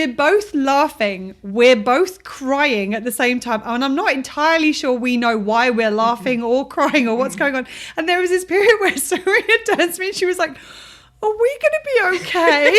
we're both laughing, we're both crying at the same time. And I'm not entirely sure we know why we're laughing or crying or what's going on. And there was this period where Serena turns to me and she was like, are we going to be okay?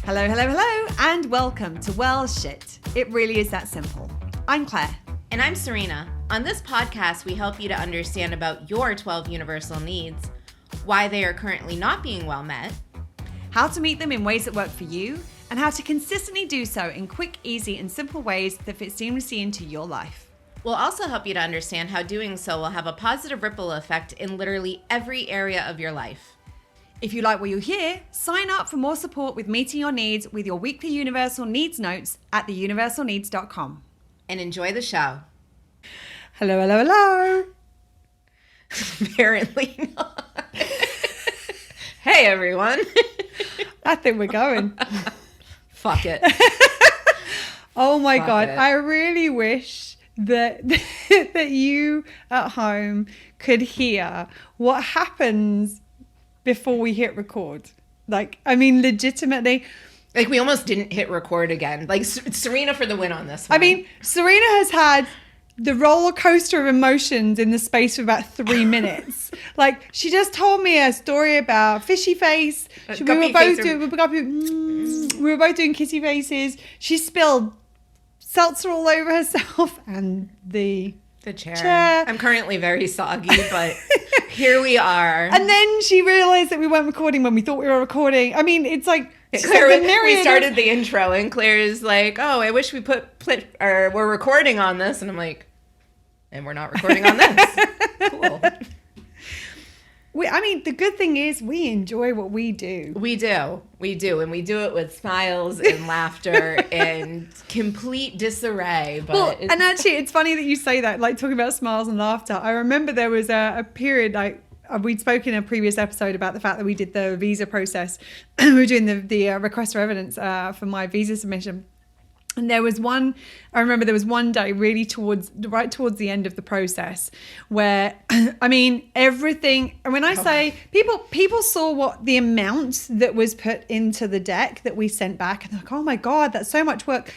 Hello, hello, hello, and welcome to Well Shit. It really is that simple. I'm Claire. And I'm Serena. On this podcast, we help you to understand about your 12 universal needs, why they are currently not being well met, how to meet them in ways that work for you, and how to consistently do so in quick, easy, and simple ways that fit seamlessly into your life. We'll also help you to understand how doing so will have a positive ripple effect in literally every area of your life. If you like what you hear, sign up for more support with meeting your needs with your weekly Universal Needs notes at theuniversalneeds.com. And enjoy the show. Hello, hello, hello. Apparently not. Hey, everyone. I think we're going. Fuck it. Oh my Fuck God. it. I really wish that that you at home could hear what happens before we hit record. Like, I mean, legitimately. Like, we almost didn't hit record again. Like, Serena for the win on this one. I mean, Serena has had the roller coaster of emotions in the space of about 3 minutes. Like, she just told me a story about fishy face. We were both doing kissy faces. She spilled seltzer all over herself and the chair. I'm currently very soggy, but here we are. And then she realized that we weren't recording when we thought we were recording. I mean, it's like... we started the intro and Claire's like, oh, I wish we we're recording on this. And I'm like, and we're not recording on this. Cool. I mean, the good thing is we enjoy what we do. We do. And we do it with smiles and laughter and complete disarray. But and actually, it's funny that you say that, like talking about smiles and laughter. I remember there was a period, like we'd spoken in a previous episode about the fact that we did the visa process. We were doing the request for evidence for my visa submission. And I remember there was one day really right towards the end of the process where, I mean, everything, and when I say people saw what the amount that was put into the deck that we sent back and they're like, oh my God, that's so much work.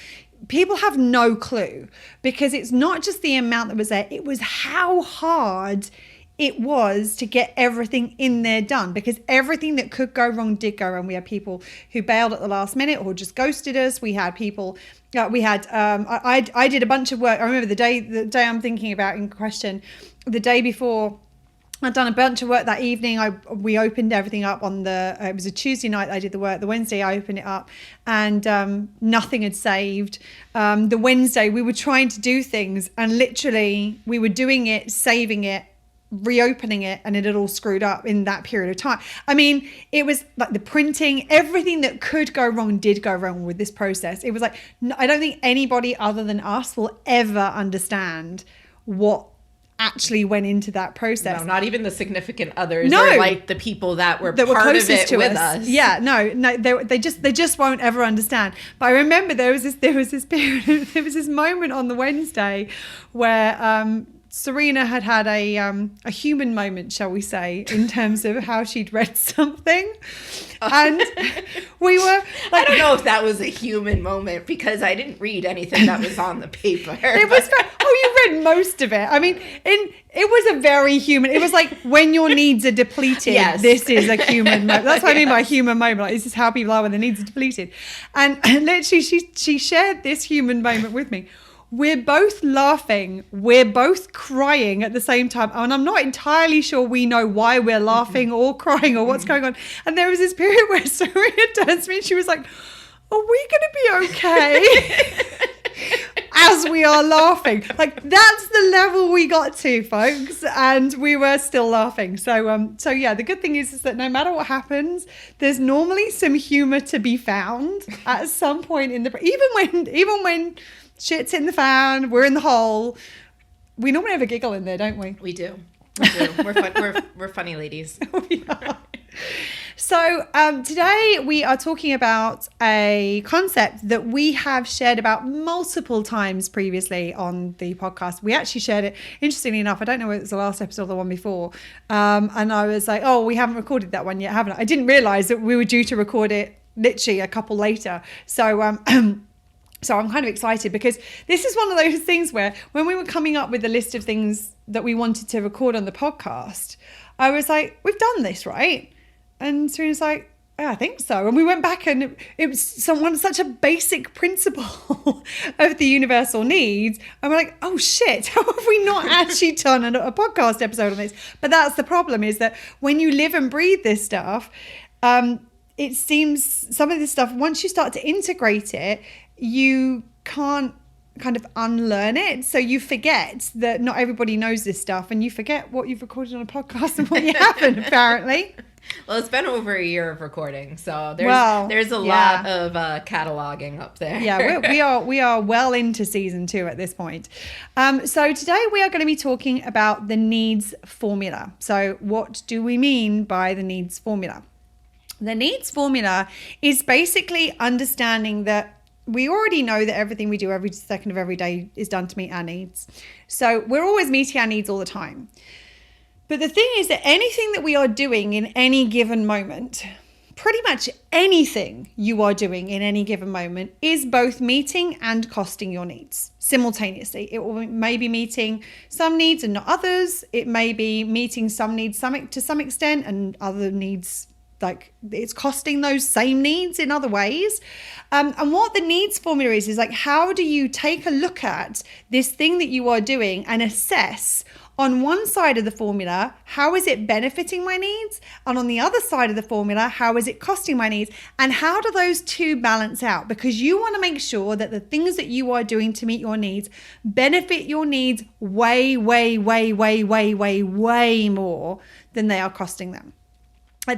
People have no clue because it's not just the amount that was there, it was how hard it was to get everything in there done, because everything that could go wrong did go wrong. We had people who bailed at the last minute or just ghosted us. We had people, I did a bunch of work. I remember the day I'm thinking about in question, the day before, I'd done a bunch of work that evening. We opened everything up it was a Tuesday night I did the work. The Wednesday I opened it up and nothing had saved. The Wednesday we were trying to do things and literally we were doing it, saving it, reopening it, and it had all screwed up in that period of time. I mean, it was like the printing, everything that could go wrong did go wrong with this process. It was like, I don't think anybody other than us will ever understand what actually went into that process. No, not even the significant others. No. Or like the people that were part of it with us. Yeah, no, they just won't ever understand. But I remember there was this period, there was this moment on the Wednesday where Serena had a human moment, shall we say, in terms of how she'd read something. And we were like... I don't know if that was a human moment because I didn't read anything that was on the paper. It was... you read most of it. I mean, it was a very human... It was like when your needs are depleted, yes. This is a human moment. That's what I mean by human moment. Like, this is how people are when their needs are depleted. And literally, she shared this human moment with me. We're both laughing, we're both crying at the same time. And I'm not entirely sure we know why we're laughing or crying or what's going on. And there was this period where Serena turns to me and she was like, are we going to be okay? As we are laughing. Like, that's the level we got to, folks. And we were still laughing. So yeah, the good thing is that no matter what happens, there's normally some humor to be found at some point in even when shit's in the fan, we're in the hole. We normally have a giggle in there, don't we? We do. We're funny ladies. We are. So today we are talking about a concept that we have shared about multiple times previously on the podcast. We actually shared it, interestingly enough, I don't know if it was the last episode or the one before. And I was like, oh, we haven't recorded that one yet, haven't I? I didn't realize that we were due to record it literally a couple later. So so I'm kind of excited because this is one of those things where when we were coming up with the list of things that we wanted to record on the podcast, I was like, we've done this, right? And Serena's like, yeah, I think so. And we went back and it was such a basic principle of the universal needs. And we're like, oh shit, how have we not actually done a podcast episode on this? But that's the problem, is that when you live and breathe this stuff, it seems some of this stuff, once you start to integrate it, you can't kind of unlearn it. So you forget that not everybody knows this stuff, and you forget what you've recorded on a podcast and what you haven't, apparently. Well, it's been over a year of recording, so there's a lot of cataloging up there. Yeah, we are well into season 2 at this point. So today we are going to be talking about the needs formula. So what do we mean by the needs formula? The needs formula is basically understanding that we already know that everything we do every second of every day is done to meet our needs. So we're always meeting our needs all the time. But the thing is that anything that we are doing in any given moment, pretty much anything you are doing in any given moment, is both meeting and costing your needs simultaneously. It may be meeting some needs and not others. It may be meeting some needs to some extent and other needs, like it's costing those same needs in other ways. And what the needs formula is like, how do you take a look at this thing that you are doing and assess on one side of the formula, how is it benefiting my needs? And on the other side of the formula, how is it costing my needs? And how do those two balance out? Because you want to make sure that the things that you are doing to meet your needs benefit your needs way, way, way, way, way, way, way more than they are costing them.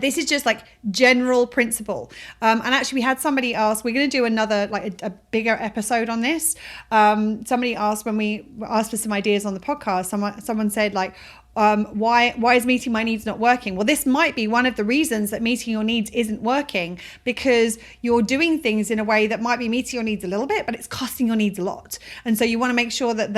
This is just like general principle. And actually we had somebody ask, we're going to do another, like a bigger episode on this. Somebody asked when we asked for some ideas on the podcast, someone said like, why is meeting my needs not working? Well, this might be one of the reasons that meeting your needs isn't working, because you're doing things in a way that might be meeting your needs a little bit, but it's costing your needs a lot. And so you want to make sure that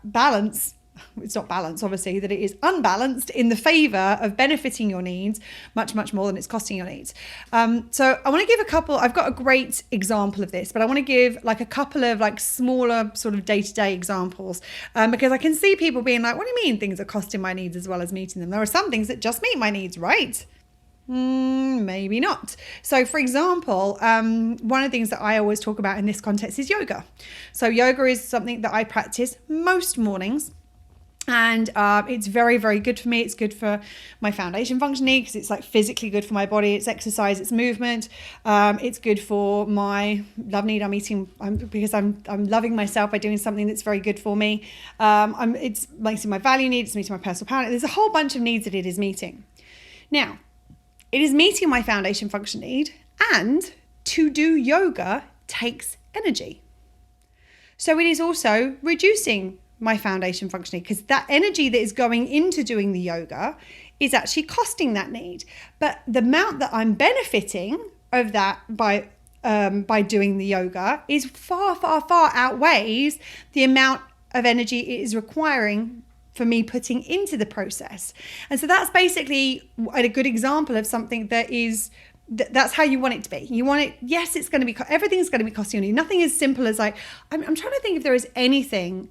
balance, it's not balanced, obviously, that it is unbalanced in the favor of benefiting your needs much, much more than it's costing your needs. So I want to give I've got a great example of this, but I want to give like a couple of like smaller sort of day-to-day examples, because I can see people being like, what do you mean things are costing my needs as well as meeting them? There are some things that just meet my needs, right? Maybe not. So for example, one of the things that I always talk about in this context is yoga. So yoga is something that I practice most mornings. And it's very, very good for me. It's good for my foundation functioning because it's like physically good for my body. It's exercise, it's movement. It's good for my love need. Because I'm loving myself by doing something that's very good for me. It's meeting my value need. It's meeting my personal power. There's a whole bunch of needs that it is meeting. Now, it is meeting my foundation function need, and to do yoga takes energy. So it is also reducing my foundation functioning, because that energy that is going into doing the yoga is actually costing that need. But the amount that I'm benefiting of that by doing the yoga is far, far, far outweighs the amount of energy it is requiring for me putting into the process. And so that's basically a good example of something that is, that's how you want it to be. You want it, yes, it's going to be, everything's going to be costing you. Nothing as simple as like, I'm trying to think if there is anything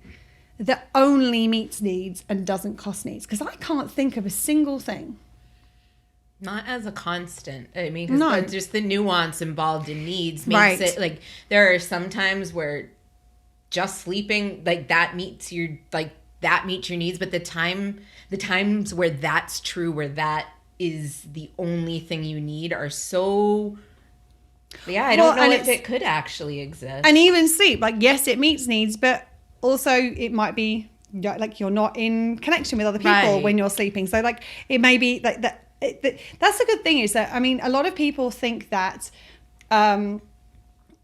that only meets needs and doesn't cost needs, because I can't think of a single thing. Not as a constant. I mean, because just the nuance involved in needs makes it like, there are some times where just sleeping, like that meets your needs, but the times where that's true, where that is the only thing you need, are so, I don't know if it could actually exist. And even sleep, like yes, it meets needs, but also it might be like you're not in connection with other people when you're sleeping. So like it may be like that. That's the good thing, is that, I mean, a lot of people think that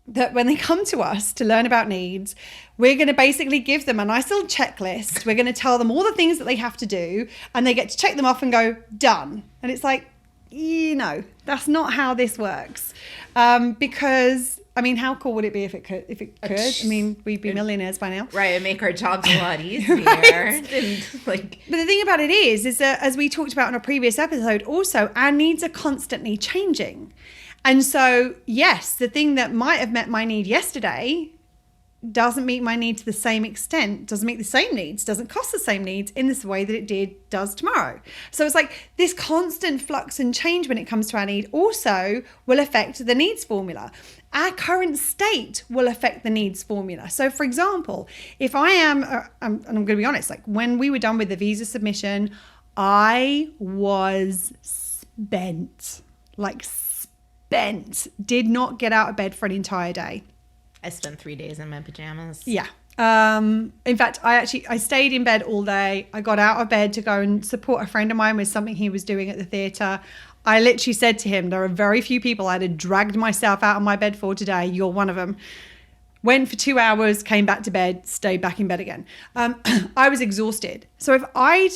that when they come to us to learn about needs, we're going to basically give them a nice little checklist. We're going to tell them all the things that they have to do, and they get to check them off and go, done. And it's like, that's not how this works. Because, I mean, how cool would it be if it could? I mean, we'd be millionaires by now. Right, and make our jobs a lot easier. Right. And, but the thing about it is that, as we talked about in a previous episode, also, our needs are constantly changing. And so, yes, the thing that might have met my need yesterday doesn't meet my need to the same extent, doesn't meet the same needs, doesn't cost the same needs in this way that it does tomorrow. So it's like this constant flux and change when it comes to our need also will affect the needs formula. Our current state will affect the needs formula. So for example, if I am, and I'm going to be honest, like when we were done with the visa submission, I was spent, did not get out of bed for an entire day. I spent 3 days in my pajamas. Yeah. In fact, I stayed in bed all day. I got out of bed to go and support a friend of mine with something he was doing at the theatre. I literally said to him, there are very few people I'd have dragged myself out of my bed for today. You're one of them. Went for 2 hours, came back to bed, stayed back in bed again. I was exhausted. So if I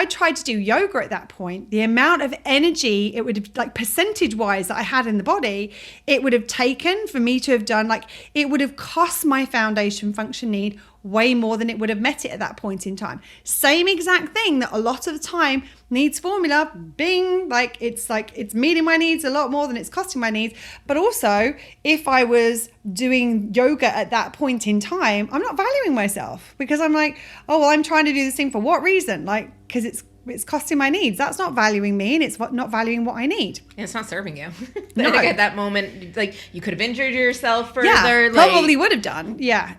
tried to do yoga at that point, the amount of energy it would have, like percentage wise, that I had in the body, it would have taken for me to have done, like it would have cost my foundation function need way more than it would have met it at that point in time. Same exact thing that a lot of the time needs formula, bing, it's meeting my needs a lot more than it's costing my needs. But also, if I was doing yoga at that point in time, I'm not valuing myself because I'm like, oh, well, I'm trying to do this thing for what reason? Like, because it's costing my needs. That's not valuing me, and it's not valuing what I need. It's not serving you. No. Like at that moment, like you could have injured yourself further. Yeah, probably would have done. Yeah.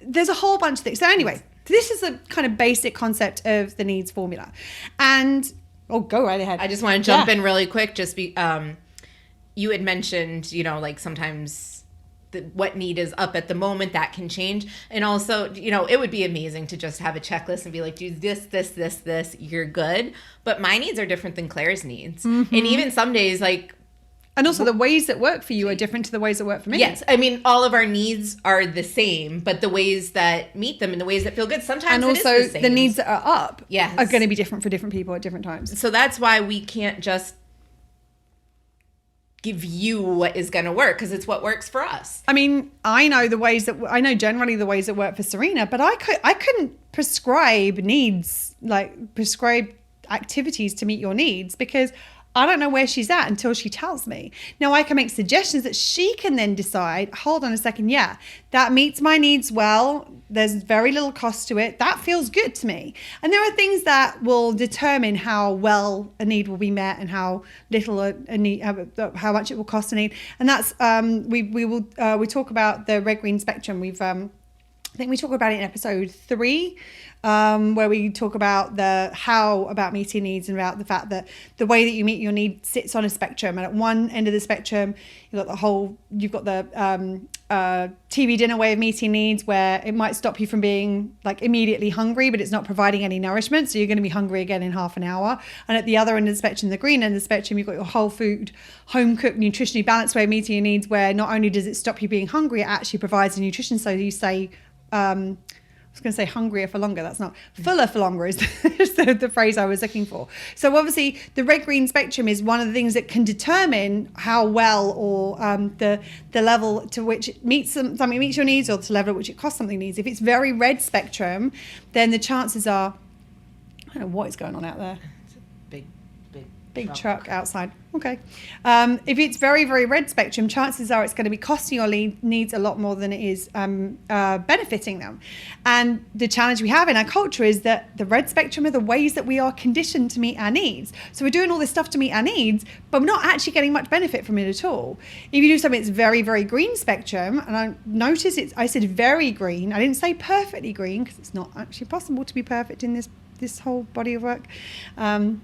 There's a whole bunch of things. So anyway, this is the kind of basic concept of the needs formula. And, go right ahead. I just want to jump in really quick. You had mentioned, like sometimes what need is up at the moment that can change. And also, it would be amazing to just have a checklist and be like, do this, you're good. But my needs are different than Claire's needs. Mm-hmm. And even some days, and also the ways that work for you are different to the ways that work for me. Yes. I mean, all of our needs are the same, but the ways that meet them and the ways that feel good, sometimes and also it is the same. The needs that are up yes. are going to be different for different people at different times. So that's why we can't just give you what is going to work because it's what works for us. I mean, I know generally the ways that work for Serena, but I couldn't prescribe activities to meet your needs because I don't know where she's at until she tells me. Now I can make suggestions that she can then decide, hold on a second, yeah, that meets my needs well. There's very little cost to it. That feels good to me. And there are things that will determine how well a need will be met and how little a need, how much it will cost a need. And that's, we talk about the red-green spectrum. I think we talk about it in episode 3, where we talk about the how about meeting needs and about the fact that the way that you meet your need sits on a spectrum. And at one end of the spectrum, you've got the TV dinner way of meeting needs, where it might stop you from being immediately hungry, but it's not providing any nourishment. So you're going to be hungry again in half an hour. And at the other end of the spectrum, the green end of the spectrum, you've got your whole food, home cooked, nutritionally balanced way of meeting your needs, where not only does it stop you being hungry, it actually provides the nutrition. So you say, I was going to say hungrier for longer. That's not fuller for longer is the phrase I was looking for. So obviously the red-green spectrum is one of the things that can determine how well or the level to which it meets something meets your needs or the level at which it costs something needs. If it's very red spectrum, then the chances are, I don't know what is going on out there. It's a big truck outside. Okay. If it's very, very red spectrum, chances are it's going to be costing your needs a lot more than it is benefiting them. And the challenge we have in our culture is that the red spectrum are the ways that we are conditioned to meet our needs. So we're doing all this stuff to meet our needs, but we're not actually getting much benefit from it at all. If you do something that's very, very green spectrum, and I notice I said very green. I didn't say perfectly green because it's not actually possible to be perfect in this whole body of work.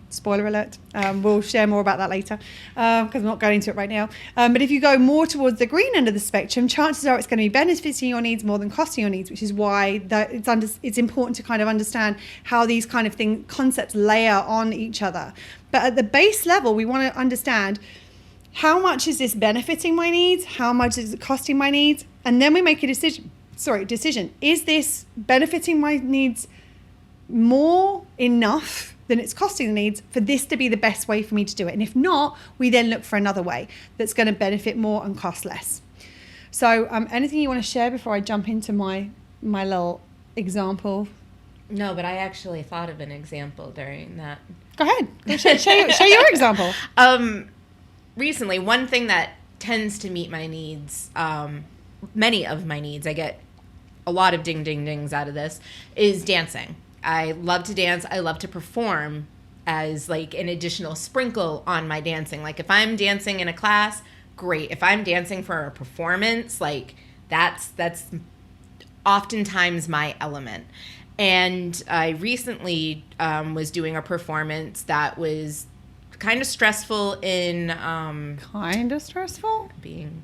Spoiler alert. We'll share more about that later because I'm not going into it right now. But if you go more towards the green end of the spectrum, chances are it's going to be benefiting your needs more than costing your needs, which is why it's important to kind of understand how these kind of concepts layer on each other. But at the base level, we want to understand how much is this benefiting my needs? How much is it costing my needs? And then we make a decision. Is this benefiting my needs more enough than it's costing the needs for this to be the best way for me to do it. And if not, we then look for another way that's going to benefit more and cost less. So anything you want to share before I jump into my little example? No, but I actually thought of an example during that. Go ahead. Share your example. Recently, one thing that tends to meet my needs, many of my needs, I get a lot of ding-ding-dings out of this, is dancing. I love to dance. I love to perform as like an additional sprinkle on my dancing. Like if I'm dancing in a class, great. If I'm dancing for a performance, like that's oftentimes my element. And I recently was doing a performance that was kind of stressful in... kind of stressful? Being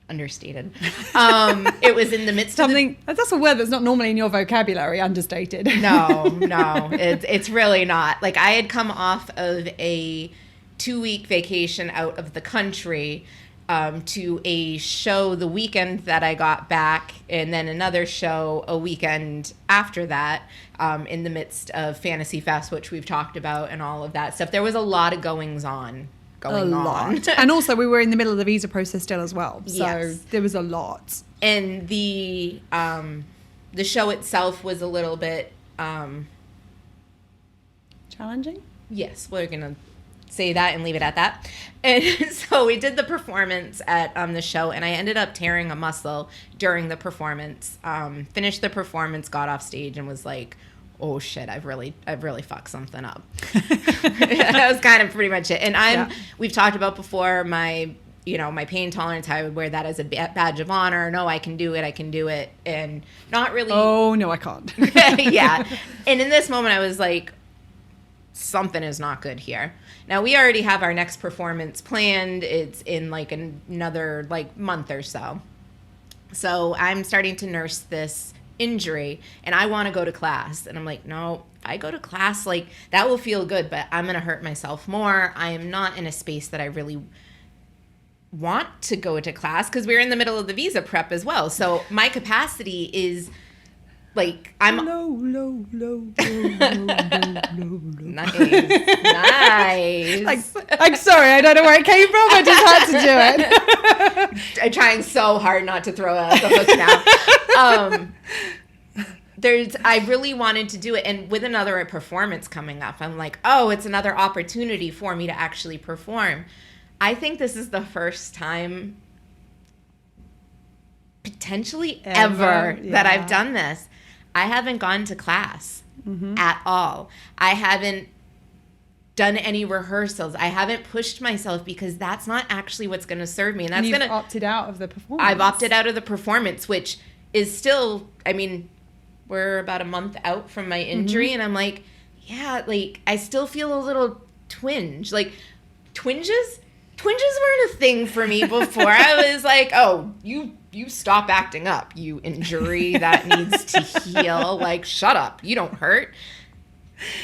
understated. It was in the midst of... That's a word that's not normally in your vocabulary, understated. No, it's really not. Like I had come off of a 2-week vacation out of the country to a show the weekend that I got back, and then another show a weekend after that, in the midst of Fantasy Fest, which we've talked about, and all of that stuff. There was a lot of goings on. And also we were in the middle of the visa process still as well. So yes. There was a lot. And the show itself was a little bit... challenging? Yes, we're going to say that and leave it at that. And so we did the performance at the show, and I ended up tearing a muscle during the performance. Finished the performance, got off stage, and was like, oh shit, I've really fucked something up. That was kind of pretty much it. And we've talked about before my pain tolerance, how I would wear that as a badge of honor. No, I can do it. And not really. Oh, no, I can't. Yeah. And in this moment, I was like, something is not good here. Now, we already have our next performance planned. It's in like another like month or so. So I'm starting to nurse this injury, and I want to go to class. And I'm like, no, if I go to class, like that will feel good, but I'm going to hurt myself more. I am not in a space that I really want to go to class, because we're in the middle of the visa prep as well. So my capacity is like I'm low. Nice. Like sorry, I don't know where it came from. I just had to do it. I'm trying so hard not to throw out the hook now. I really wanted to do it, and with another performance coming up, I'm like, oh, it's another opportunity for me to actually perform. I think this is the first time potentially ever that I've done this. I haven't gone to class at all. I haven't done any rehearsals. I haven't pushed myself, because that's not actually what's going to serve me. And you've opted out of the performance. I've opted out of the performance, which is still, I mean, we're about a month out from my injury, and I'm like, yeah, like I still feel a little twinge. Like twinges weren't a thing for me before. I was like, oh, you stop acting up, you injury that needs to heal. Like, shut up. You don't hurt.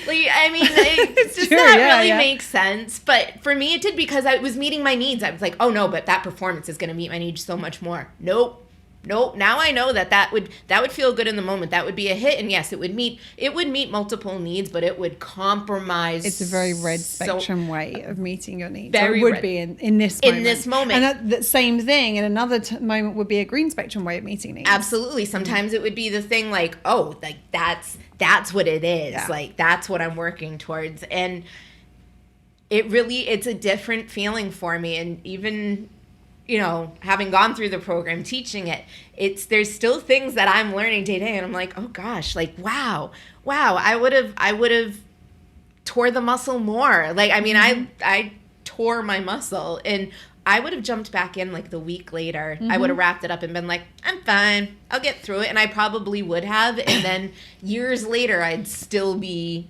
Like, I mean, it's just really makes sense. But for me, it did, because I was meeting my needs. I was like, oh no, but that performance is going to meet my needs so much more. Nope. Now I know that would feel good in the moment. That would be a hit, and yes, it would meet multiple needs, but it would compromise. It's a very red spectrum way of meeting your needs. Very would red. Be in this moment. In this moment, and that same thing in another moment would be a green spectrum way of meeting needs. Absolutely. Sometimes it would be the thing like, oh, like that's what it is. Yeah. Like that's what I'm working towards, and it's a different feeling for me, and even, having gone through the program, teaching it, there's still things that I'm learning day to day, and I'm like, oh gosh, like wow, I would have tore the muscle more. Like, I mean, I tore my muscle, and I would have jumped back in like the week later. I would have wrapped it up and been like, I'm fine, I'll get through it, and I probably would have, and then years later, I'd still be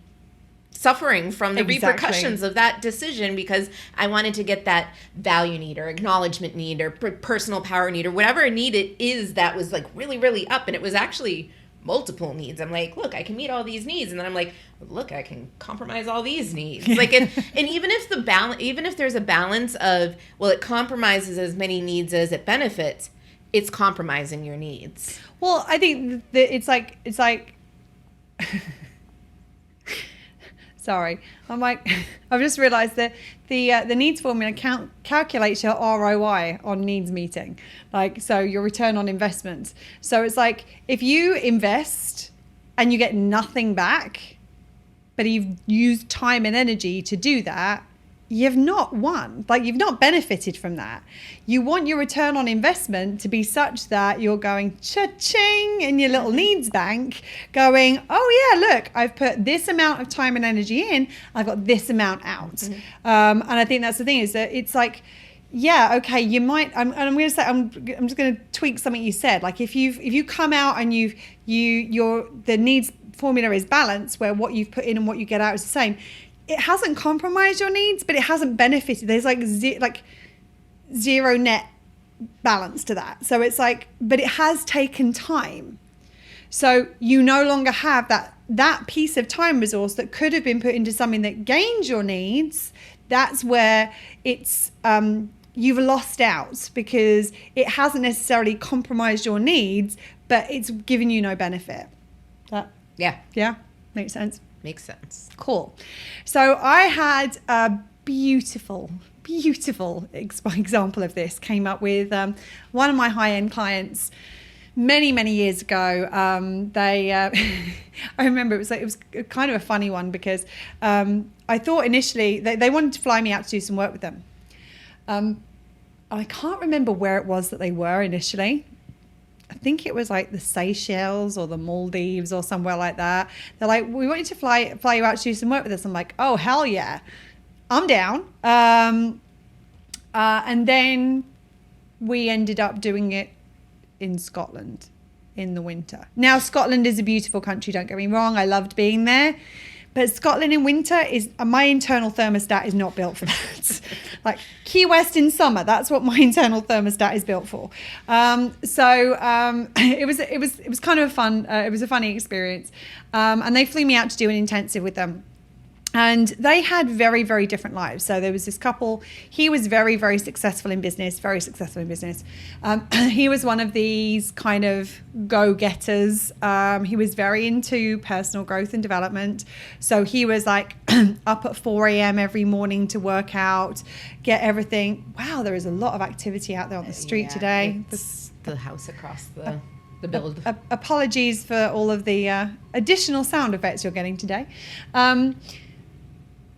suffering from the repercussions of that decision, because I wanted to get that value need or acknowledgement need or personal power need or whatever need it is that was like really, really up. And it was actually multiple needs. I'm like, look, I can meet all these needs. And then I'm like, look, I can compromise all these needs. Like, and even if there's a balance of, well, it compromises as many needs as it benefits, it's compromising your needs. Well, I think that it's like Sorry. I'm like, I've just realized that the needs formula calculates your ROI on needs meeting. Like, so your return on investment. So it's like, if you invest and you get nothing back, but you've used time and energy to do that, you've not won. Like, you've not benefited from that. You want your return on investment to be such that you're going cha-ching in your little needs bank going, oh yeah, look, I've put this amount of time and energy in, I've got this amount out. Mm-hmm. And I think that's the thing, is that it's like, yeah, okay, you might, I'm going to say, I'm just going to tweak something you said. Like, if you come out and the needs formula is balanced, where what you've put in and what you get out is the same, it hasn't compromised your needs, but it hasn't benefited. There's like zero net balance to that. So it's like, but it has taken time. So you no longer have that piece of time resource that could have been put into something that gained your needs. That's where it's, you've lost out, because it hasn't necessarily compromised your needs, but it's given you no benefit. Yeah, makes sense. Makes sense. Cool. So I had a beautiful example of this. Came up with one of my high-end clients many years ago. I remember it was kind of a funny one, because I thought initially they wanted to fly me out to do some work with them. I can't remember where it was that they were initially. I think it was like the Seychelles or the Maldives or somewhere like that. They're like, we want you to fly you out to do some work with us. I'm like, oh, hell yeah, I'm down. And then we ended up doing it in Scotland in the winter. Now, Scotland is a beautiful country, don't get me wrong. I loved being there. But Scotland in winter is, my internal thermostat is not built for that. Like Key West in summer, that's what my internal thermostat is built for. It was kind of it was a funny experience. And they flew me out to do an intensive with them. And they had very, very different lives. So there was this couple. He was very, very successful in business, He was one of these kind of go-getters. He was very into personal growth and development. So he was like up at 4 a.m. every morning to work out, get everything. Wow, there is a lot of activity out there on the street today. It's the house across the build. Apologies for all of the additional sound effects you're getting today.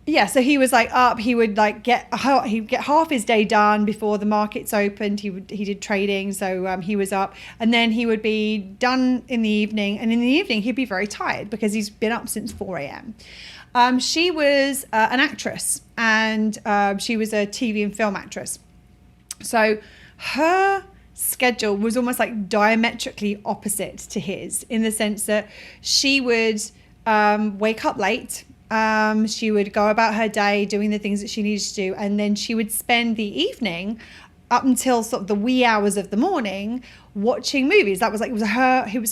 Yeah, so he was like up. He would like get half his day done before the markets opened. He did trading, so he was up, and then he would be done in the evening. And in the evening, he'd be very tired because he's been up since 4 a.m. She was an actress, and she was a TV and film actress. So her schedule was almost like diametrically opposite to his, in the sense that she would wake up late. She would go about her day doing the things that she needed to do, and then she would spend the evening up until sort of the wee hours of the morning watching movies. That was like, it was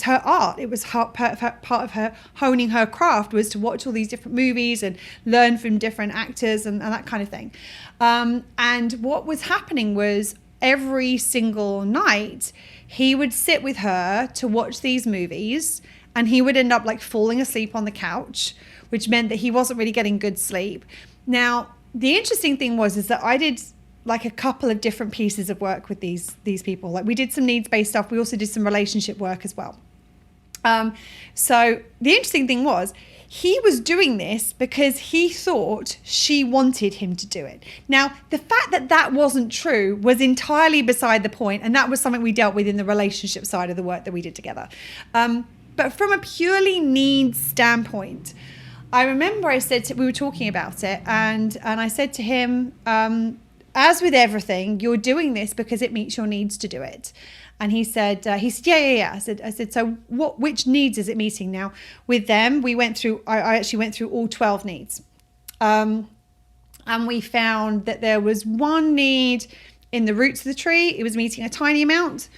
her art. It was part of her honing her craft, was to watch all these different movies and learn from different actors and that kind of thing. And what was happening was, every single night he would sit with her to watch these movies, and he would end up like falling asleep on the couch, which meant that he wasn't really getting good sleep. Now, the interesting thing is that I did like a couple of different pieces of work with these people. Like, we did some needs-based stuff. We also did some relationship work as well. So the interesting thing was, he was doing this because he thought she wanted him to do it. Now, the fact that that wasn't true was entirely beside the point, and that was something we dealt with in the relationship side of the work that we did together. But from a purely needs standpoint, I remember we were talking about it, and I said to him, as with everything, you're doing this because it meets your needs to do it. And he said, yeah. I said, so which needs is it meeting? Now, with them, I actually went through all 12 needs. And we found that there was one need in the roots of the tree. It was meeting a tiny amount.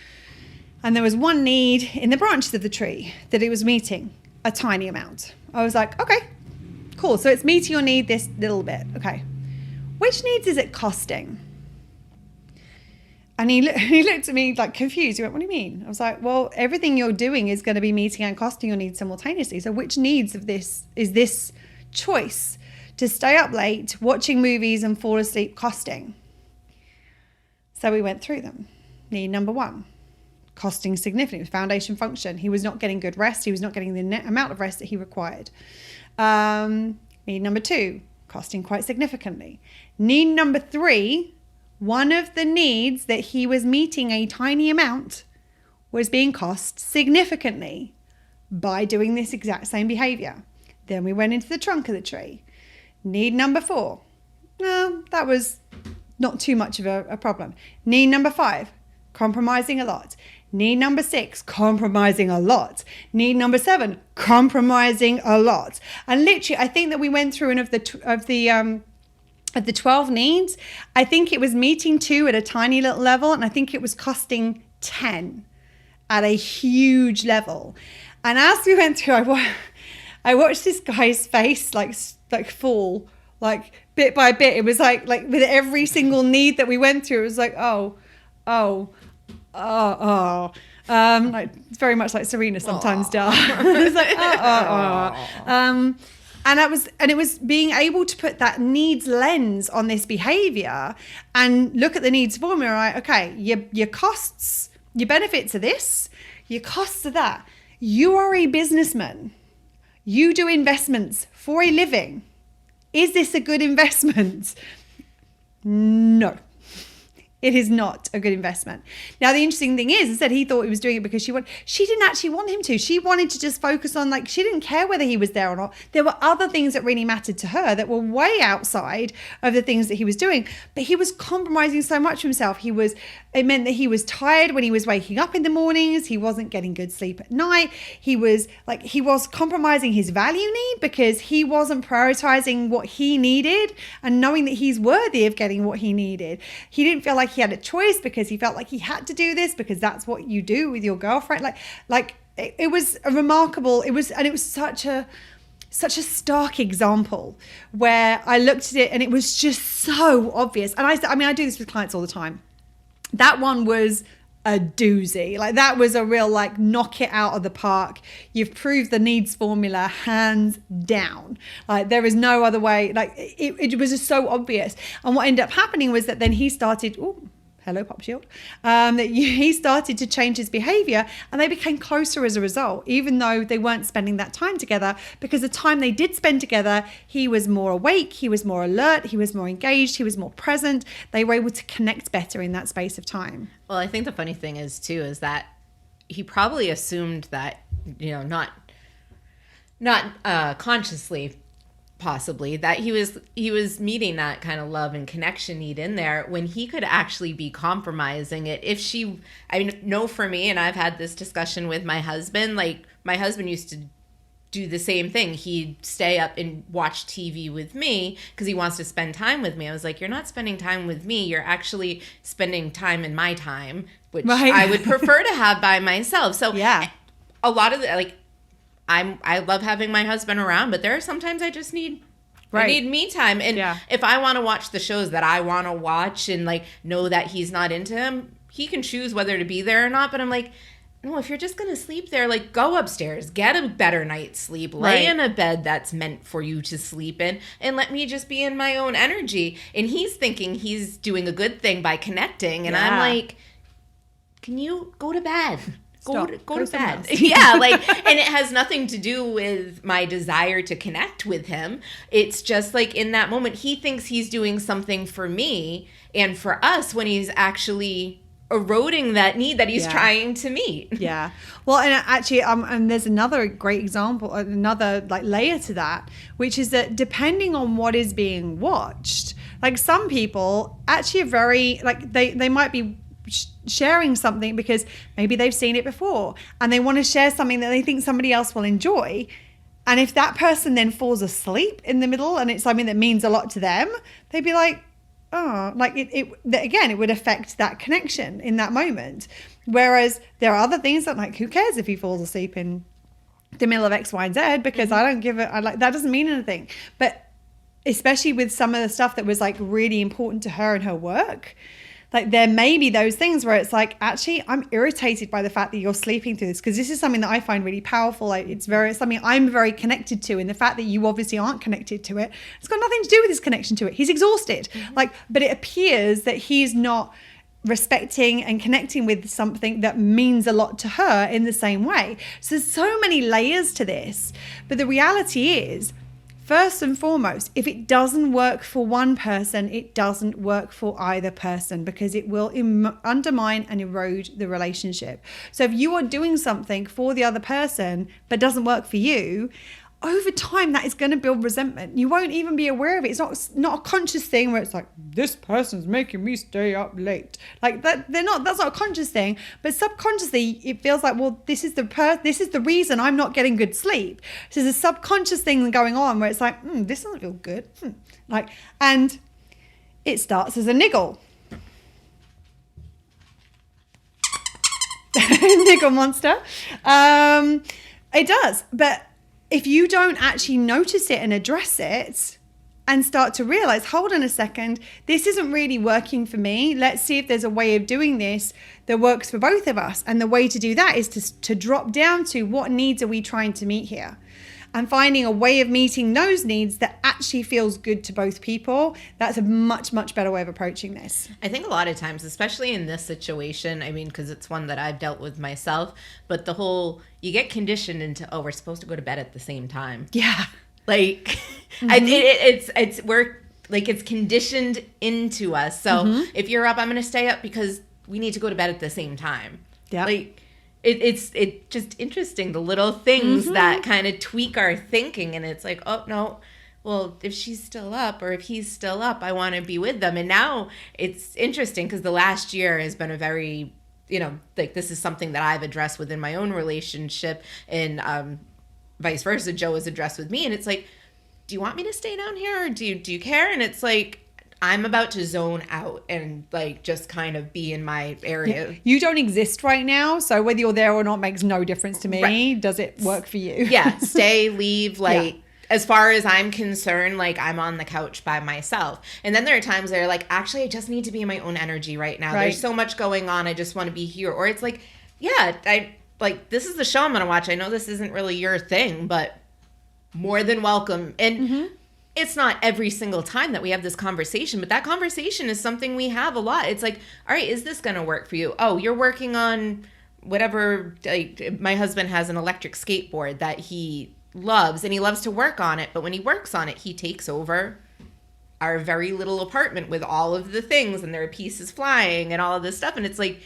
And there was one need in the branches of the tree that it was meeting a tiny amount. I was like, okay, cool. So it's meeting your need this little bit. Okay. Which needs is it costing? And he looked at me like confused. He went, what do you mean? I was like, well, everything you're doing is going to be meeting and costing your needs simultaneously. So which needs of this is this choice to stay up late, watching movies and fall asleep costing? So we went through them. Need number 1, costing significantly. Foundation function. He was not getting good rest. He was not getting the net amount of rest that he required. Need number 2, costing quite significantly. Need number 3, one of the needs that he was meeting a tiny amount was being cost significantly by doing this exact same behavior. Then we went into the trunk of the tree. Need number 4. No, that was not too much of a problem. Need number 5, compromising a lot. Need number 6, compromising a lot. Need number 7, compromising a lot. And literally, I think that we went through, and of the 12 needs, I think it was meeting 2 at a tiny little level, and I think it was costing 10 at a huge level. And as we went through, I watched this guy's face like fall, like bit by bit. It was like with every single need that we went through, it was like, like it's very much like Serena sometimes does. It's like, and it was being able to put that needs lens on this behavior and look at the needs formula. Right? Okay, your costs, your benefits are this, your costs are that. You are a businessman. You do investments for a living. Is this a good investment? No. It is not a good investment. Now, the interesting thing is that he thought he was doing it because she didn't actually want him to. She wanted to just focus on, like, she didn't care whether he was there or not. There were other things that really mattered to her that were way outside of the things that he was doing. But he was compromising so much for himself. It meant that he was tired when he was waking up in the mornings. He wasn't getting good sleep at night. He was compromising his value need because he wasn't prioritizing what he needed and knowing that he's worthy of getting what he needed. He didn't feel like he had a choice because he felt like he had to do this because that's what you do with your girlfriend. It was a remarkable, it was such a stark example where I looked at it and it was just so obvious. And I do this with clients all the time. That one was a doozy. Like, that was a real, like, knock it out of the park. You've proved the needs formula hands down. Like, there is no other way. Like, it was just so obvious. And what ended up happening was that then he started, hello, Pop Shield. He started to change his behavior and they became closer as a result, even though they weren't spending that time together, because the time they did spend together, he was more awake, he was more alert, he was more engaged, he was more present. They were able to connect better in that space of time. Well, I think the funny thing is too, is that he probably assumed that, not consciously, possibly, that he was meeting that kind of love and connection need in there when he could actually be compromising it. No, for me, and I've had this discussion with my husband, like, my husband used to do the same thing. He'd stay up and watch TV with me because he wants to spend time with me. I was like, you're not spending time with me. You're actually spending time in my time, which I would prefer to have by myself. So yeah, a lot of the, I love having my husband around, but there are sometimes I just need I need me time. And if I want to watch the shows that I want to watch and know that he's not into him, he can choose whether to be there or not. But I'm like, no, if you're just going to sleep there, go upstairs, get a better night's sleep, lay in a bed that's meant for you to sleep in, and let me just be in my own energy. And he's thinking he's doing a good thing by connecting. And I'm like, can you go to bed? Go to bed. Yeah, and it has nothing to do with my desire to connect with him. It's just in that moment, he thinks he's doing something for me and for us when he's actually eroding that need that he's trying to meet. Yeah. Well, and actually, and there's another great example, another layer to that, which is that depending on what is being watched, some people actually are very, they might be sharing something because maybe they've seen it before and they want to share something that they think somebody else will enjoy. And if that person then falls asleep in the middle and it's something that means a lot to them, they'd be like, it would affect that connection in that moment. Whereas there are other things that who cares if he falls asleep in the middle of X, Y, and Z, because I don't give it, that doesn't mean anything. But especially with some of the stuff that was really important to her and her work, like there may be those things where it's like, actually, I'm irritated by the fact that you're sleeping through this, because this is something that I find really powerful. Like it's something I'm very connected to, and the fact that you obviously aren't connected to it, it's got nothing to do with his connection to it. He's exhausted. Like, but it appears that he's not respecting and connecting with something that means a lot to her in the same way. So there's so many layers to this, but the reality is, first and foremost, if it doesn't work for one person, it doesn't work for either person, because it will undermine and erode the relationship. So if you are doing something for the other person but doesn't work for you, over time that is going to build resentment. You won't even be aware of it. It's not a conscious thing where it's like, this person's making me stay up late. Like that, that's not a conscious thing, but subconsciously it feels like, well, this is the reason I'm not getting good sleep. So there's a subconscious thing going on where it's like, this doesn't feel good. Like, and it starts as a niggle. Niggle monster. It does, but if you don't actually notice it and address it and start to realize, hold on a second, this isn't really working for me. Let's see if there's a way of doing this that works for both of us. And the way to do that is to drop down to, what needs are we trying to meet here? And finding a way of meeting those needs that actually feels good to both people. That's a much, much better way of approaching this. I think a lot of times, especially in this situation, I mean, because it's one that I've dealt with myself, but the whole, you get conditioned into, oh, we're supposed to go to bed at the same time. Yeah. Like, it's conditioned into us. So if you're up, I'm going to stay up because we need to go to bed at the same time. Yeah. Like, it's just interesting, the little things that kind of tweak our thinking, and it's like, oh no, well, if she's still up or if he's still up, I want to be with them. And now it's interesting because the last year has been a very, like, this is something that I've addressed within my own relationship, and vice versa, Joe has addressed with me, and it's like, do you want me to stay down here, or do you care? And it's like, I'm about to zone out and like just kind of be in my area. Yeah. You don't exist right now, so whether you're there or not makes no difference to me. Right. Does it work for you? Yeah, stay, leave, like, as far as I'm concerned, like, I'm on the couch by myself. And then there are times that are like, actually, I just need to be in my own energy right now. Right. There's so much going on. I just want to be here. Or it's like, yeah, this is the show I'm going to watch. I know this isn't really your thing, but more than welcome. And it's not every single time that we have this conversation, but that conversation is something we have a lot. It's like, all right, is this going to work for you? Oh, you're working on whatever. Like, my husband has an electric skateboard that he loves, and he loves to work on it. But when he works on it, he takes over our very little apartment with all of the things, and there are pieces flying and all of this stuff. And it's like,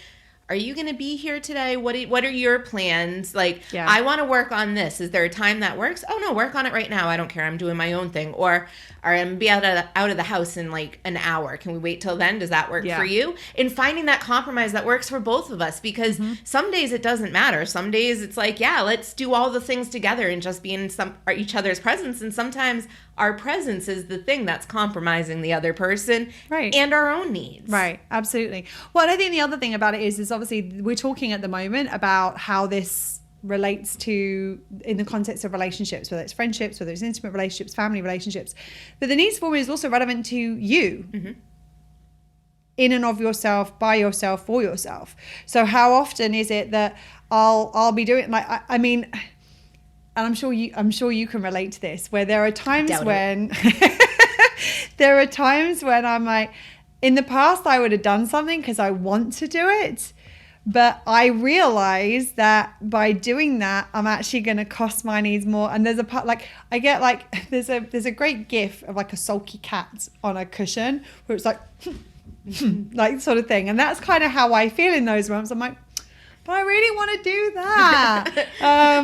are you going to be here today? What are your plans? Like, I want to work on this. Is there a time that works? Oh, no, work on it right now. I don't care. I'm doing my own thing. Or I'm going to be out of the house in like an hour. Can we wait till then? Does that work for you? And finding that compromise that works for both of us, because some days it doesn't matter. Some days it's like, yeah, let's do all the things together and just be in each other's presence. And sometimes our presence is the thing that's compromising the other person and our own needs. Right. Absolutely. Well, and I think the other thing about it is obviously we're talking at the moment about how this relates to, in the context of relationships, whether it's friendships, whether it's intimate relationships, family relationships. But the needs formula is also relevant to you. In and of yourself, by yourself, for yourself. So how often is it that I'll be doing, like, I mean, and I'm sure you can relate to this, where there are times when there are times when I'm like, in the past I would have done something because I want to do it, but I realize that by doing that I'm actually going to cost my needs more. And there's a part, like, I get like, there's a great gif of like a sulky cat on a cushion where it's like like sort of thing, and that's kind of how I feel in those moments. I'm like, but I really want to do that.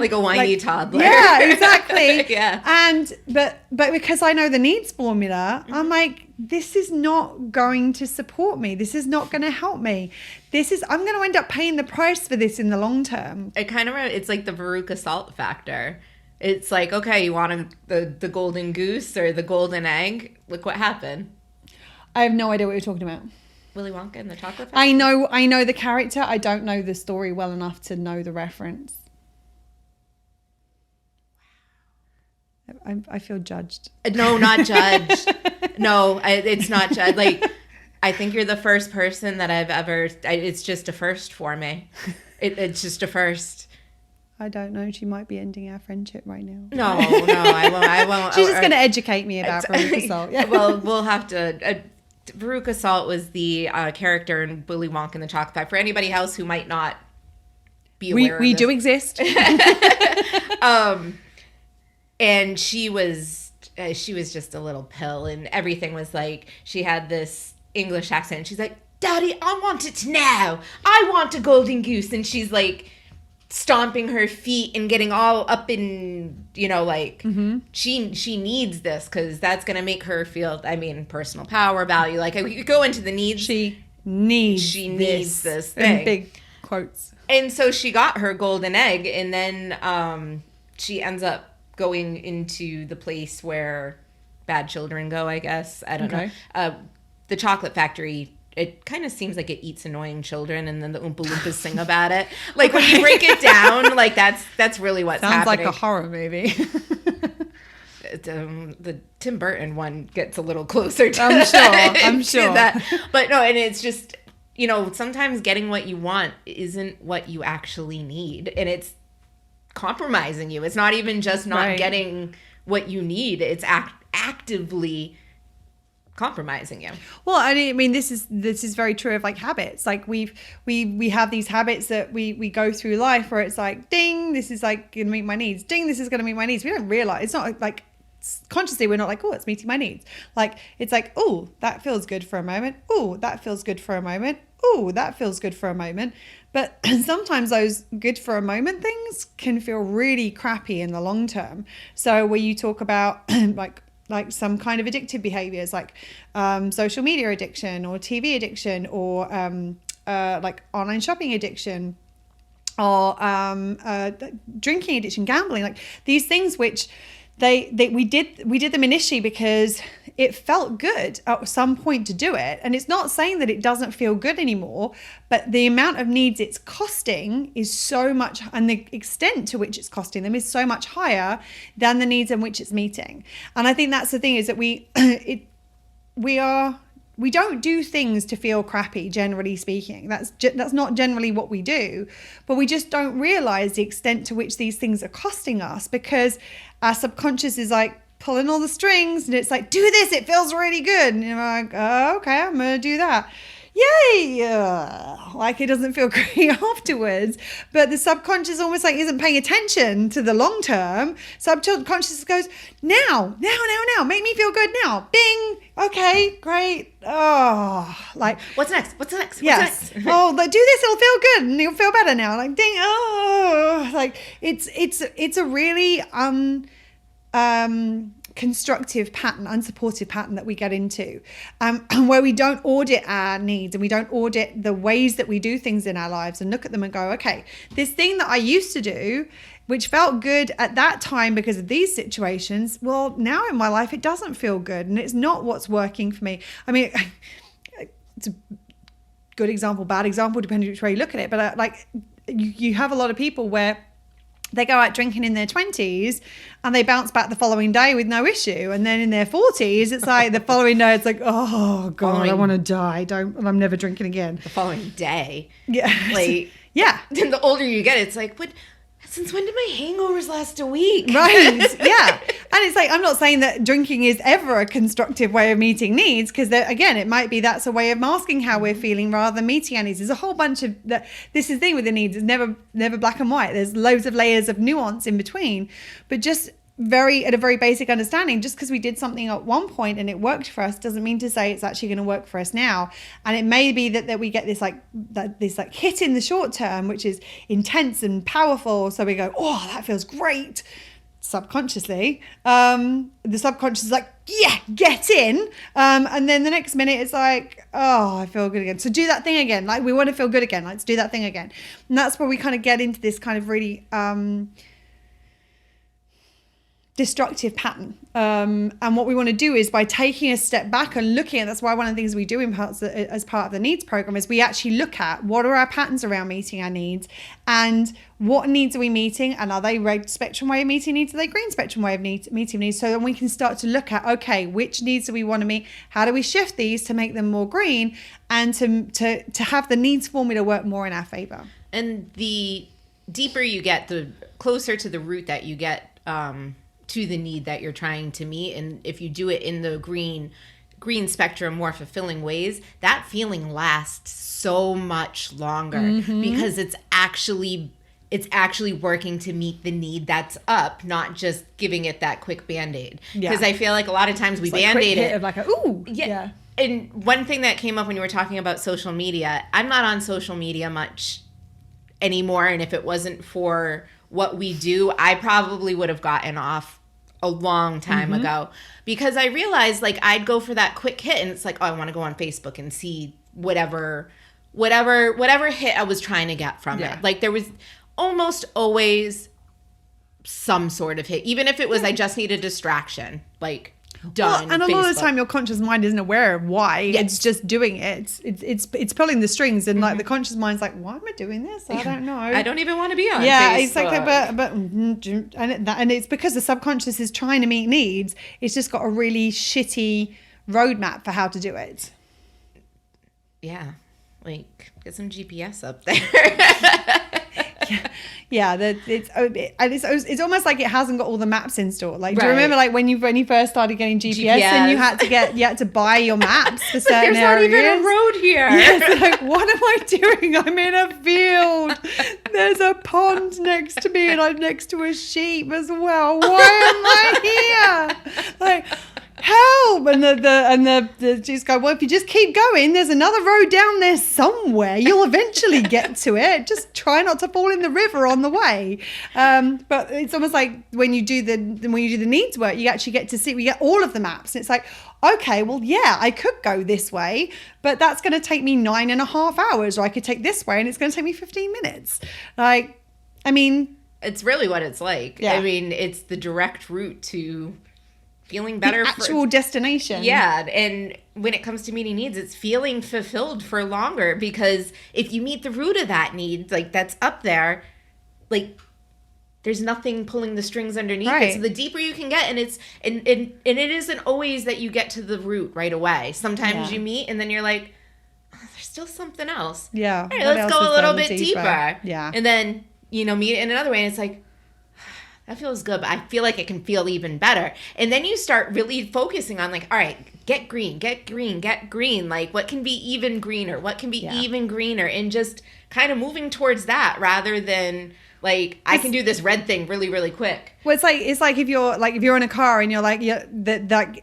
Like a whiny toddler. Yeah, exactly. Yeah. And but because I know the needs formula, I'm like, this is not going to support me. This is not going to help me. I'm going to end up paying the price for this in the long term. It's like the Veruca Salt factor. It's like, okay, you want the golden goose or the golden egg? Look what happened. I have no idea what you're talking about. Willy Wonka and the Chocolate Factory? I know the character. I don't know the story well enough to know the reference. I feel judged. No, not judged. No, it's not judged. Like, I think you're the first person that I've ever, it's just a first for me. It's just a first. I don't know. She might be ending our friendship right now. No, I won't. She's just going to educate me about Veruca Salt. Yeah. Well, we'll have to. Veruca Salt was the character in Willy Wonka and the Chocolate Factory. For anybody else who might not be aware, we do exist. And she was just a little pill, and everything was like, she had this English accent. And she's like, "Daddy, I want it now. I want a golden goose," and she's like stomping her feet and getting all up in, like, she needs this because that's going to make her feel, personal power, value. Like, we go into the needs. She needs this thing. In big quotes. And so she got her golden egg, and then she ends up going into the place where bad children go, I guess. I don't know. The chocolate factory, it kind of seems like it eats annoying children, and then the Oompa Loompas sing about it. Like, when you break it down, like, that's really what's happening. Sounds like a horror movie. The Tim Burton one gets a little closer to I'm sure. that. But no, and it's just, sometimes getting what you want isn't what you actually need, and it's compromising you. It's not even just not getting what you need. It's actively compromising you. Well, I mean, this is very true of like habits. Like we have these habits that we go through life where it's like, ding, this is like going to meet my needs. Ding, this is going to meet my needs. We don't realize, it's not like consciously we're not like, oh, it's meeting my needs. Like, it's like, oh, that feels good for a moment. Oh, that feels good for a moment. Oh, that feels good for a moment. But sometimes those good for a moment things can feel really crappy in the long term. So where you talk about like some kind of addictive behaviors, like social media addiction or TV addiction, or like online shopping addiction, or drinking addiction, gambling, like these things which we did them initially because it felt good at some point to do it. And it's not saying that it doesn't feel good anymore, but the amount of needs it's costing is so much, and the extent to which it's costing them is so much higher than the needs in which it's meeting. And I think that's the thing, is that we don't do things to feel crappy, generally speaking. That's not generally what we do, but we just don't realize the extent to which these things are costing us, because our subconscious is like pulling all the strings, and it's like, do this, it feels really good. And you're like, oh, okay, I'm going to do that. Yay! Like, it doesn't feel great afterwards, but the subconscious almost like isn't paying attention to the long term. Subconscious goes, now, make me feel good now. Bing! Okay, great. Oh, like, what's next? Yes. Oh, like, do this, it'll feel good, and you'll feel better now. Like, ding! Oh, like it's a really constructive pattern, unsupportive pattern that we get into, where we don't audit our needs, and we don't audit the ways that we do things in our lives, and look at them and go, okay, this thing that I used to do, which felt good at that time because of these situations, well, now in my life it doesn't feel good, and it's not what's working for me. I mean, it's a good example, bad example, depending which way you look at it, but like you have a lot of people where they go out drinking in their 20s and they bounce back the following day with no issue. And then in their 40s, it's like the following day, it's like, oh God, I want to die. I'm never drinking again. The following day. Yeah. Like, yeah. Then the older you get, it's like, since when did my hangovers last a week? Right. Yeah. And it's like, I'm not saying that drinking is ever a constructive way of meeting needs, because again, it might be that's a way of masking how we're feeling rather than meeting our needs. There's a whole bunch of that. This is the thing with the needs. It's never black and white. There's loads of layers of nuance in between, but just at a very basic understanding, just because we did something at one point and it worked for us doesn't mean to say it's actually going to work for us now. And it may be that we get this hit in the short term, which is intense and powerful. So we go, oh, that feels great. Subconsciously, the subconscious is like, yeah, get in. And then the next minute it's like, oh, I feel good again. So do that thing again. Like, we want to feel good again. Let's do that thing again. And that's where we kind of get into this kind of really, destructive pattern. And what we want to do is by taking a step back and looking at, that's why one of the things we do as part of the needs program is we actually look at what are our patterns around meeting our needs and what needs are we meeting, and are they red spectrum way of meeting needs, are they green spectrum way of meeting needs, so then we can start to look at, okay, which needs do we want to meet, how do we shift these to make them more green, and to have the needs formula work more in our favor. And the deeper you get, the closer to the root that you get to the need that you're trying to meet. And if you do it in the green spectrum, more fulfilling ways, that feeling lasts so much longer because it's actually working to meet the need that's up, not just giving it that quick Band-Aid. Because I feel like a lot of times we Band-Aid it. Of like a, ooh. Yeah. And one thing that came up when you were talking about social media, I'm not on social media much anymore. And if it wasn't for what we do, I probably would have gotten off a long time ago, because I realized like I'd go for that quick hit and it's like, oh, I want to go on Facebook and see whatever hit I was trying to get from it. Like there was almost always some sort of hit, even if it was I just need a distraction, like done. Well, and a lot of the time your conscious mind isn't aware of why. It's just doing it. It's pulling the strings, and like the conscious mind's like, why am I doing this? I don't know. I don't even want to be on Facebook. Exactly. And it's because the subconscious is trying to meet needs. It's just got a really shitty roadmap for how to do it. Yeah, like get some GPS up there. It's almost like it hasn't got all the maps installed. Like, do you remember like when you first started getting GPS and you had to buy your maps for certain areas? There's not even a road here. Yes, like, what am I doing? I'm in a field. There's a pond next to me, and I'm next to a sheep as well. Why am I here? Like, help! And the just go, well, if you just keep going, there's another road down there somewhere. You'll eventually get to it. Just try not to fall in the river on the way. But it's almost like when you do the needs work, you actually get to see, we get all of the maps. And it's like, okay, well, yeah, I could go this way, but that's going to take me 9.5 hours, or I could take this way and it's going to take me 15 minutes. Like, I mean, it's really what it's like. Yeah. I mean, it's the direct route to feeling better, the actual destination. Yeah. And when it comes to meeting needs, it's feeling fulfilled for longer, because if you meet the root of that need, like that's up there, like there's nothing pulling the strings underneath it. So the deeper you can get, and it isn't always that you get to the root right away. Sometimes you meet and then you're like, oh, there's still something else. Yeah. All right, let's go a little bit deeper. Yeah. And then, meet it in another way, and it's like, that feels good, but I feel like it can feel even better. And then you start really focusing on like, all right, get green. Like what can be even greener? What can be even greener? And just kind of moving towards that rather than like, I can do this red thing really, really quick. Well, it's like if you're in a car and you're like,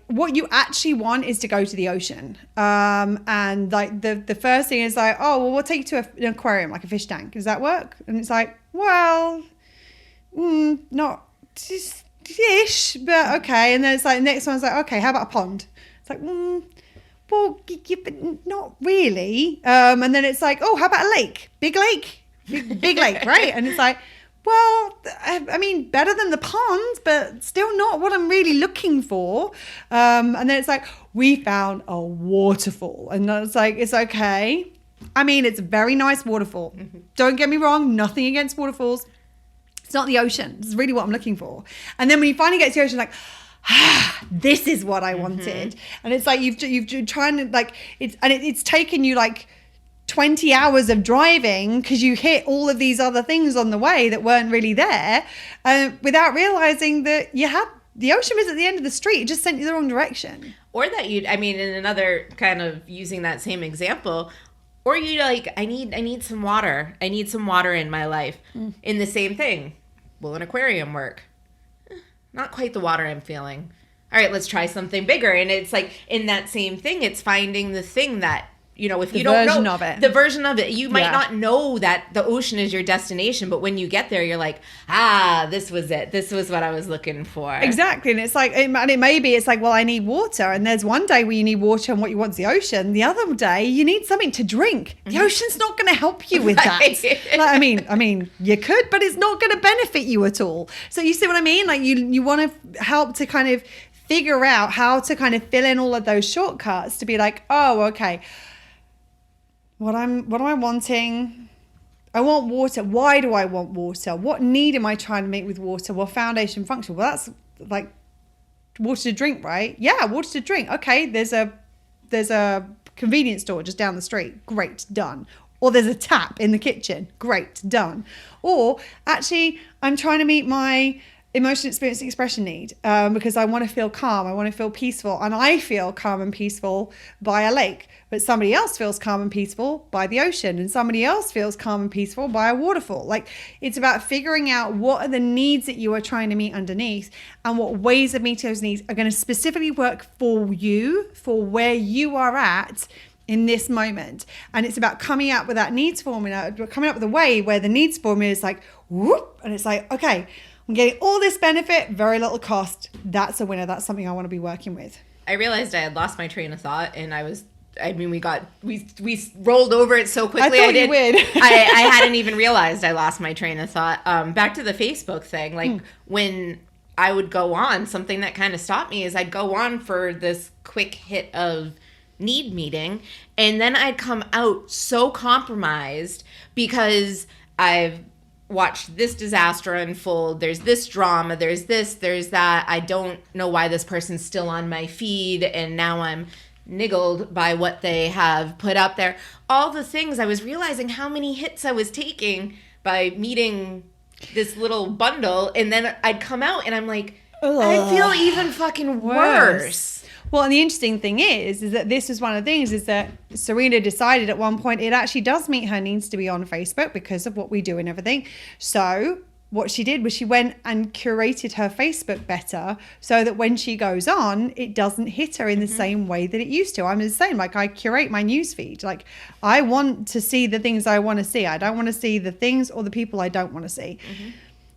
what you actually want is to go to the ocean. And like the first thing is like, oh, well, we'll take you to an aquarium, like a fish tank. Does that work? And it's like, well, not just ish, but okay. And then it's like the next one's like, okay, how about a pond? It's like, well, but not really. And then it's like, oh, how about a lake? Big lake, right? And it's like, well, I mean, better than the pond, but still not what I'm really looking for. And then it's like, we found a waterfall, and it's like, it's okay. I mean, it's a very nice waterfall. Don't get me wrong, nothing against waterfalls. It's not the ocean. It's really what I'm looking for. And then when you finally get to the ocean, like, this is what I wanted. And it's like you've trying to like it's taken you like 20 hours of driving because you hit all of these other things on the way that weren't really there, without realizing that the ocean was at the end of the street. It just sent you the wrong direction. Or that in another kind of using that same example. Or you like, I need some water. I need some water in my life. In the same thing. Will an aquarium work? Not quite the water I'm feeling. All right, let's try something bigger. And it's like in that same thing, it's finding the thing that if the you don't version know of it. The version of it, you might not know that the ocean is your destination, but when you get there, you're like, this was it. This was what I was looking for. Exactly. And it's like, and it may be, it's like, well, I need water. And there's one day where you need water and what you want is the ocean. The other day you need something to drink. The ocean's not going to help you with that. Like, I mean, you could, but it's not going to benefit you at all. So you see what I mean? Like you want to help to kind of figure out how to kind of fill in all of those shortcuts to be like, oh, okay. What am I wanting? I want water. Why do I want water? What need am I trying to make with water? Well, foundation function. Well, that's like water to drink, right? Yeah, water to drink. Okay, there's a convenience store just down the street. Great, done. Or there's a tap in the kitchen. Great, done. Or actually, I'm trying to meet my emotion, experience, and expression need because I want to feel calm. I want to feel peaceful. And I feel calm and peaceful by a lake. But somebody else feels calm and peaceful by the ocean. And somebody else feels calm and peaceful by a waterfall. Like, it's about figuring out what are the needs that you are trying to meet underneath and what ways of meeting those needs are going to specifically work for you, for where you are at in this moment. And it's about coming up with that needs formula, coming up with a way where the needs formula is like, whoop, and it's like, okay, I'm getting all this benefit, very little cost. That's a winner. That's something I want to be working with. I realized I had lost my train of thought, and we rolled over it so quickly. I thought you would. I hadn't even realized I lost my train of thought. Back to the Facebook thing, like when I would go on, something that kind of stopped me is I'd go on for this quick hit of need meeting, and then I'd come out so compromised because I've watched this disaster unfold. There's this drama, there's this, there's that. I don't know why this person's still on my feed, and now I'm niggled by what they have put up there. All the things, I was realizing how many hits I was taking by meeting this little bundle, and then I'd come out and I'm like, I feel even fucking worse. Well, and the interesting thing is that this is one of the things is that Serena decided at one point it actually does meet her needs to be on Facebook because of what we do and everything. So what she did was she went and curated her Facebook better so that when she goes on, it doesn't hit her in the same way that it used to. I'm the same. Like, I curate my newsfeed. Like, I want to see the things I want to see. I don't want to see the things or the people I don't want to see.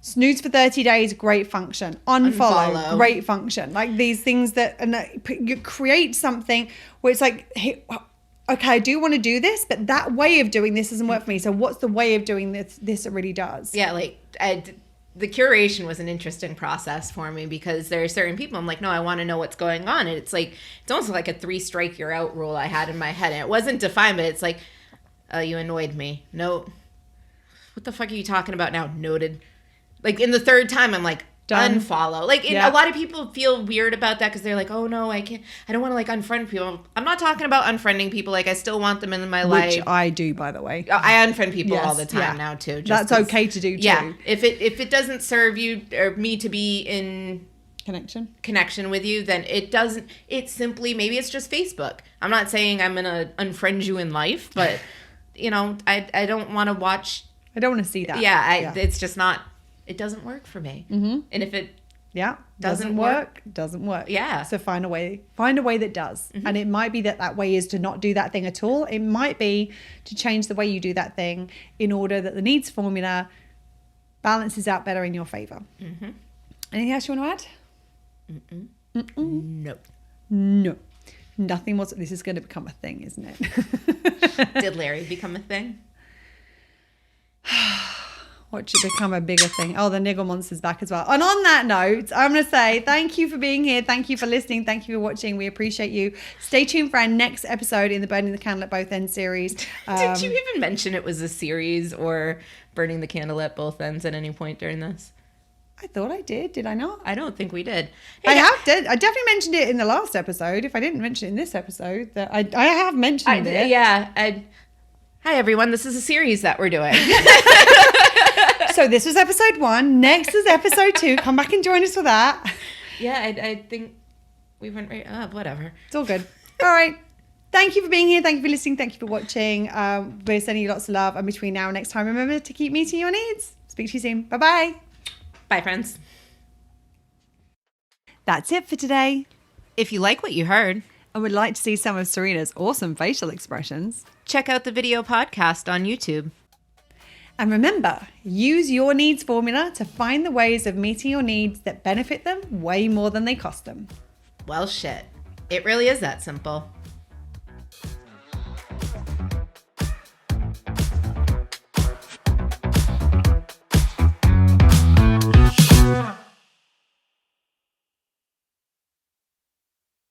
Snooze for 30 days, great function. Unfollow, great function. Like, these things that, and you create something where it's like, hey, okay, I do want to do this, but that way of doing this doesn't work for me. So what's the way of doing this that really does? Yeah, like, the curation was an interesting process for me because there are certain people I'm like, no, I want to know what's going on. And it's like, it's almost like a 3 strike you're out rule I had in my head. And it wasn't defined, but it's like, oh, you annoyed me. No. What the fuck are you talking about now? Noted. Like, in the 3rd time, I'm like, done. Unfollow. Like, a lot of people feel weird about that because they're like, oh, no, I don't want to, like, unfriend people. I'm not talking about unfriending people. Like, I still want them in my life. Which I do, by the way. I unfriend people all the time now, too. That's okay to do, too. Yeah. If it doesn't serve you or me to be in connection with you, then it doesn't. It's simply, maybe it's just Facebook. I'm not saying I'm going to unfriend you in life, but, I don't want to watch. I don't want to see that. It's just not. It doesn't work for me. And if it doesn't work, doesn't work. Yeah. So find a way that does. And it might be that way is to not do that thing at all. It might be to change the way you do that thing in order that the needs formula balances out better in your favor. Anything else you want to add? No. Nothing was. This is going to become a thing, isn't it? Did Larry become a thing? What should become a bigger thing? Oh, the niggle monster's back as well. And on that note, I'm going to say thank you for being here. Thank you for listening. Thank you for watching. We appreciate you. Stay tuned for our next episode in the Burning the Candle at Both Ends series. Did you even mention it was a series or Burning the Candle at Both Ends at any point during this? I thought I did. Did I not? I don't think we did. Hey, I definitely mentioned it in the last episode. If I didn't mention it in this episode, that I have mentioned it. Yeah. Hi, everyone. This is a series that we're doing. So this was episode 1. Next is episode 2. Come back and join us for that. Yeah, I think we went right up. Whatever. It's all good. All right. Thank you for being here. Thank you for listening. Thank you for watching. We're sending you lots of love. And between now and next time, remember to keep meeting your needs. Speak to you soon. Bye-bye. Bye, friends. That's it for today. If you like what you heard, I would like to see some of Serena's awesome facial expressions. Check out the video podcast on YouTube. And remember, use your needs formula to find the ways of meeting your needs that benefit them way more than they cost them. Well, shit. It really is that simple.